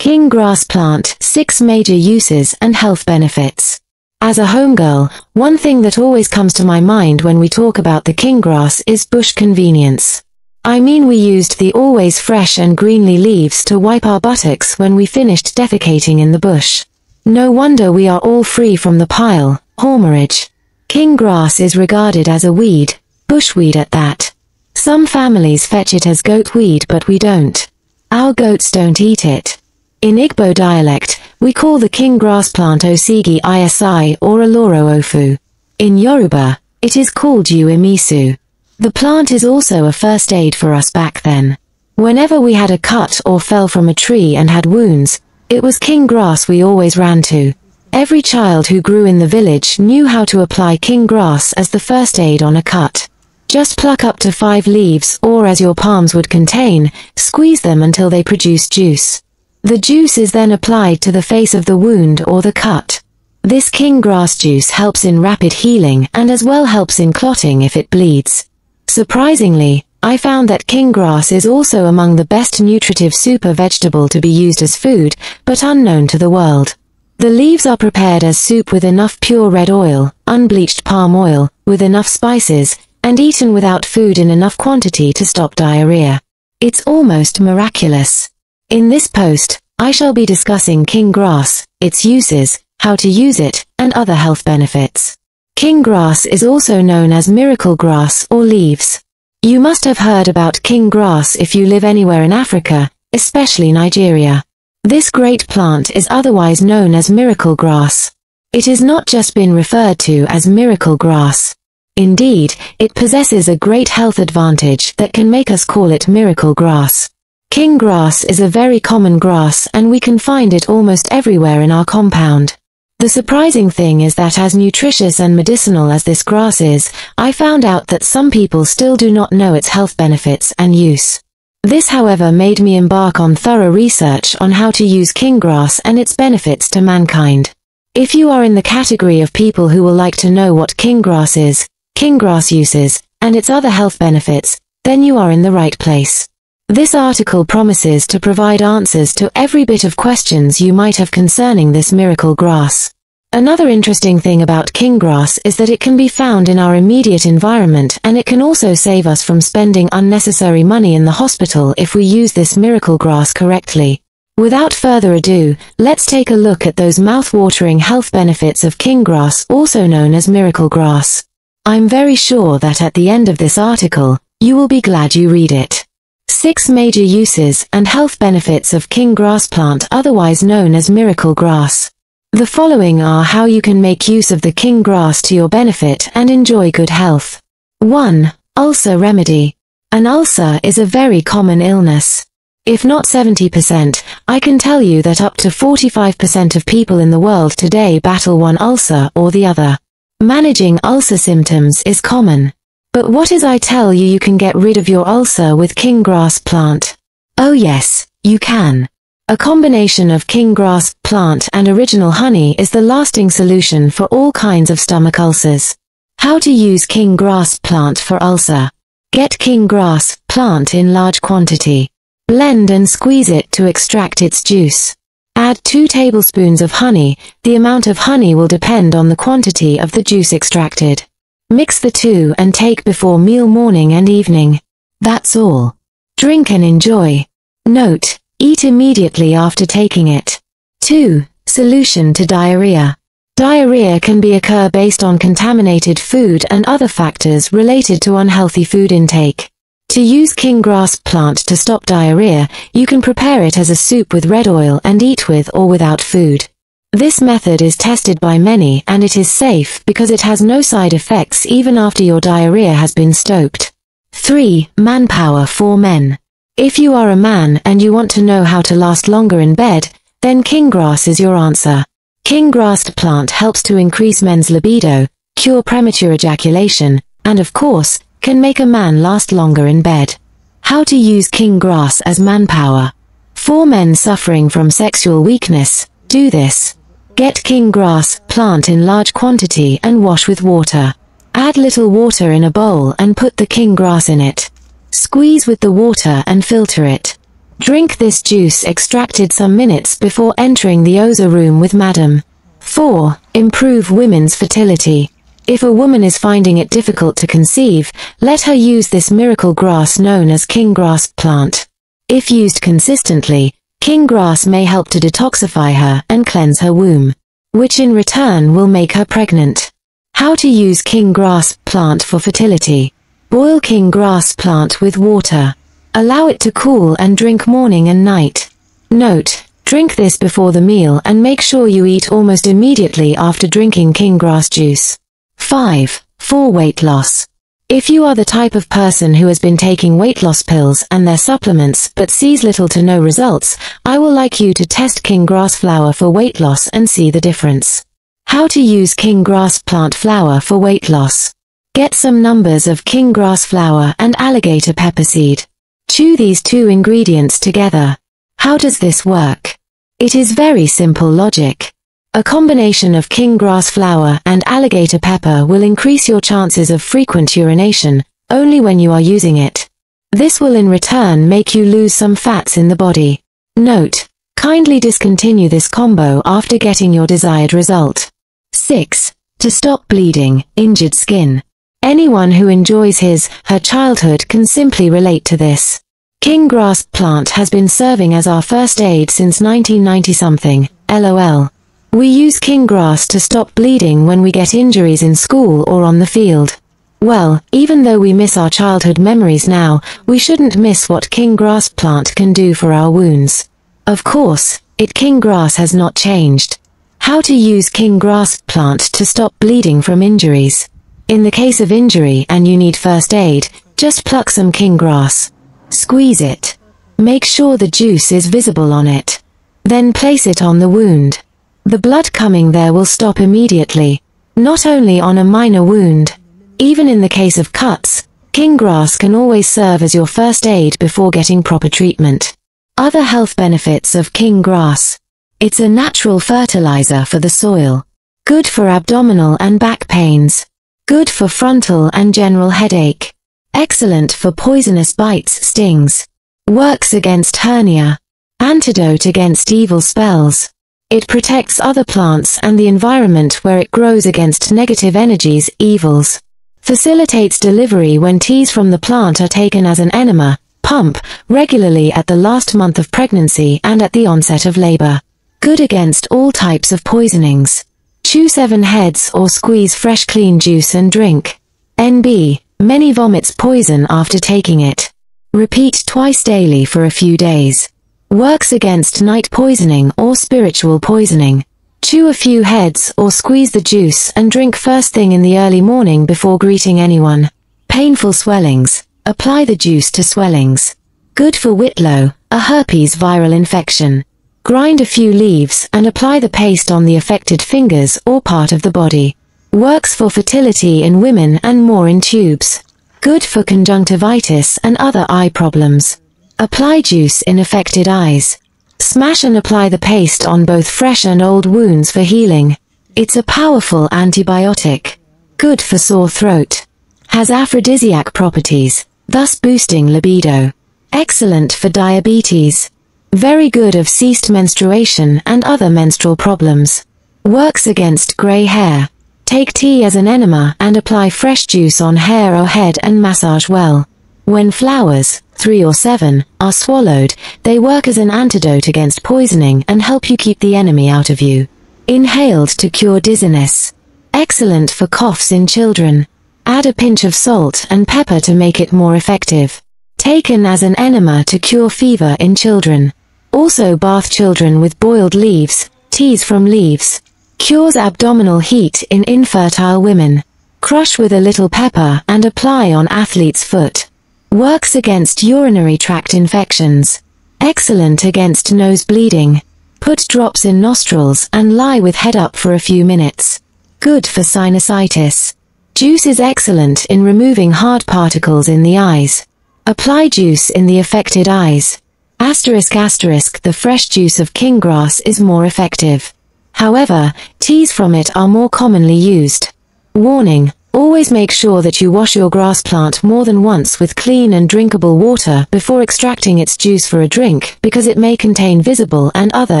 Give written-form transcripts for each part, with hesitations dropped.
King grass plant, 6 major uses and health benefits. As a homegirl, one thing that always comes to my mind when we talk about the king grass is bush convenience. I mean, we used the always fresh and greenly leaves to wipe our buttocks when we finished defecating in the bush. No wonder we are all free from the pile, hemorrhage. King grass is regarded as a weed, bushweed at that. Some families fetch it as goat weed, but we don't. Our goats don't eat it. In Igbo dialect, we call the king grass plant osigi isi or oloro ofu. In Yoruba, it is called uemisu. The plant is also a first aid for us back then. Whenever we had a cut or fell from a tree and had wounds, it was king grass we always ran to. Every child who grew in the village knew how to apply king grass as the first aid on a cut. Just pluck up to 5 leaves, or as your palms would contain, squeeze them until they produce juice. The juice is then applied to the face of the wound or the cut. This king grass juice helps in rapid healing and as well helps in clotting if it bleeds. Surprisingly, I found that king grass is also among the best nutritive super vegetable to be used as food, but unknown to the world. The leaves are prepared as soup with enough pure red oil, unbleached palm oil, with enough spices, and eaten without food in enough quantity to stop diarrhea. It's almost miraculous. In this post, I shall be discussing king grass, its uses, how to use it, and other health benefits. King grass is also known as miracle grass or leaves. You must have heard about king grass if you live anywhere in Africa, especially Nigeria. This great plant is otherwise known as miracle grass. It has not just been referred to as miracle grass. Indeed, it possesses a great health advantage that can make us call it miracle grass. King grass is a very common grass and we can find it almost everywhere in our compound. The surprising thing is that as nutritious and medicinal as this grass is, I found out that some people still do not know its health benefits and use. This, however, made me embark on thorough research on how to use king grass and its benefits to mankind. If you are in the category of people who will like to know what king grass is, king grass uses, and its other health benefits, then you are in the right place. This article promises to provide answers to every bit of questions you might have concerning this miracle grass. Another interesting thing about king grass is that it can be found in our immediate environment, and it can also save us from spending unnecessary money in the hospital if we use this miracle grass correctly. Without further ado, let's take a look at those mouth-watering health benefits of king grass, also known as miracle grass. I'm very sure that at the end of this article, you will be glad you read it. 6 major uses and health benefits of king grass plant, otherwise known as miracle grass. The following are how you can make use of the king grass to your benefit and enjoy good health. 1. Ulcer remedy. An ulcer is a very common illness. If not 70%, I can tell you that up to 45% of people in the world today battle one ulcer or the other. Managing ulcer symptoms is common. But what is I tell you can get rid of your ulcer with king grass plant? Oh yes, you can. A combination of king grass plant and original honey is the lasting solution for all kinds of stomach ulcers. How to use king grass plant for ulcer? Get king grass plant in large quantity. Blend and squeeze it to extract its juice. Add 2 tablespoons of honey. The amount of honey will depend on the quantity of the juice extracted. Mix the two and take before meal morning and evening. That's all. Drink and enjoy. Note: eat immediately after taking it. 2. Solution to diarrhea. Diarrhea can occur based on contaminated food and other factors related to unhealthy food intake. To use king grass plant to stop diarrhea, you can prepare it as a soup with red oil and eat with or without food. This method is tested by many and it is safe because it has no side effects even after your diarrhea has been stoked. 3. Manpower for men. If you are a man and you want to know how to last longer in bed, then king grass is your answer. King grass plant helps to increase men's libido, cure premature ejaculation, and of course, can make a man last longer in bed. How to use king grass as manpower. For men suffering from sexual weakness, do this. Get king grass plant in large quantity and wash with water. Add little water in a bowl and put the king grass in it. Squeeze with the water and filter it. Drink this juice extracted some minutes before entering the Oza room with Madam. 4. Improve women's fertility. If a woman is finding it difficult to conceive, let her use this miracle grass known as king grass plant. If used consistently, king grass may help to detoxify her and cleanse her womb, which in return will make her pregnant. How to use king grass plant for fertility. Boil king grass plant with water. Allow it to cool and drink morning and night. Note: drink this before the meal and make sure you eat almost immediately after drinking king grass juice. 5. For weight loss. If you are the type of person who has been taking weight loss pills and their supplements but sees little to no results, I will like you to test king grass flower for weight loss and see the difference. How to use king grass plant flower for weight loss. Get some numbers of king grass flower and alligator pepper seed. Chew these two ingredients together. How does this work? It is very simple logic. A combination of king grass flower and alligator pepper will increase your chances of frequent urination, only when you are using it. This will in return make you lose some fats in the body. Note: kindly discontinue this combo after getting your desired result. 6. To stop bleeding, injured skin. Anyone who enjoys her childhood can simply relate to this. King grass plant has been serving as our first aid since 1990-something, LOL. We use king grass to stop bleeding when we get injuries in school or on the field. Well, even though we miss our childhood memories now, we shouldn't miss what king grass plant can do for our wounds. Of course, king grass has not changed. How to use king grass plant to stop bleeding from injuries. In the case of injury and you need first aid, just pluck some king grass. Squeeze it. Make sure the juice is visible on it. Then place it on the wound. The blood coming there will stop immediately. Not only on a minor wound. Even in the case of cuts, king grass can always serve as your first aid before getting proper treatment. Other health benefits of king grass. It's a natural fertilizer for the soil. Good for abdominal and back pains. Good for frontal and general headache. Excellent for poisonous bites, stings. Works against hernia. Antidote against evil spells. It protects other plants and the environment where it grows against negative energies, evils. Facilitates delivery when teas from the plant are taken as an enema, pump, regularly at the last month of pregnancy and at the onset of labor. Good against all types of poisonings. Chew 7 heads or squeeze fresh clean juice and drink. NB, many vomits poison after taking it. Repeat twice daily for a few days. Works against night poisoning or spiritual poisoning. Chew a few heads or squeeze the juice and drink first thing in the early morning before greeting anyone. Painful swellings. Apply the juice to swellings. Good for whitlow, a herpes viral infection. Grind a few leaves and apply the paste on the affected fingers or part of the body. Works for fertility in women and more in tubes. Good for conjunctivitis and other eye problems. Apply juice in affected eyes. Smash and apply the paste on both fresh and old wounds for healing. It's a powerful antibiotic. Good for sore throat. Has aphrodisiac properties, thus boosting libido. Excellent for diabetes. Very good of ceased menstruation and other menstrual problems. Works against gray hair. Take tea as an enema and apply fresh juice on hair or head and massage well. When flowers, 3 or 7, are swallowed, they work as an antidote against poisoning and help you keep the enemy out of you. Inhaled to cure dizziness. Excellent for coughs in children. Add a pinch of salt and pepper to make it more effective. Taken as an enema to cure fever in children. Also bath children with boiled leaves, teas from leaves. Cures abdominal heat in infertile women. Crush with a little pepper and apply on athlete's foot. Works against urinary tract infections. Excellent against nose bleeding. Put drops in nostrils and lie with head up for a few minutes. Good for sinusitis. Juice is excellent in removing hard particles in the eyes. Apply juice in the affected eyes. The fresh juice of king grass is more effective. However, teas from it are more commonly used. Warning: Always make sure that you wash your grass plant more than once with clean and drinkable water before extracting its juice for a drink, because it may contain visible and other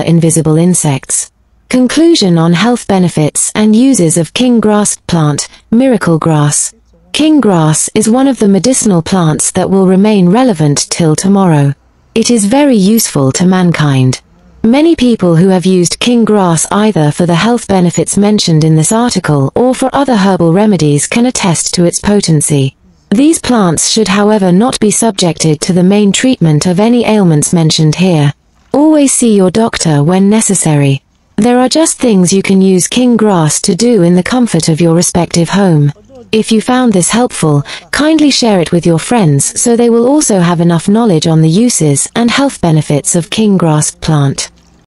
invisible insects. Conclusion on health benefits and uses of king grass plant, miracle grass. King grass is one of the medicinal plants that will remain relevant till tomorrow. It is very useful to mankind. Many people who have used king grass either for the health benefits mentioned in this article or for other herbal remedies can attest to its potency. These plants should, however, not be subjected to the main treatment of any ailments mentioned here. Always see your doctor when necessary. There are just things you can use king grass to do in the comfort of your respective home. If you found this helpful, kindly share it with your friends so they will also have enough knowledge on the uses and health benefits of king grass plant.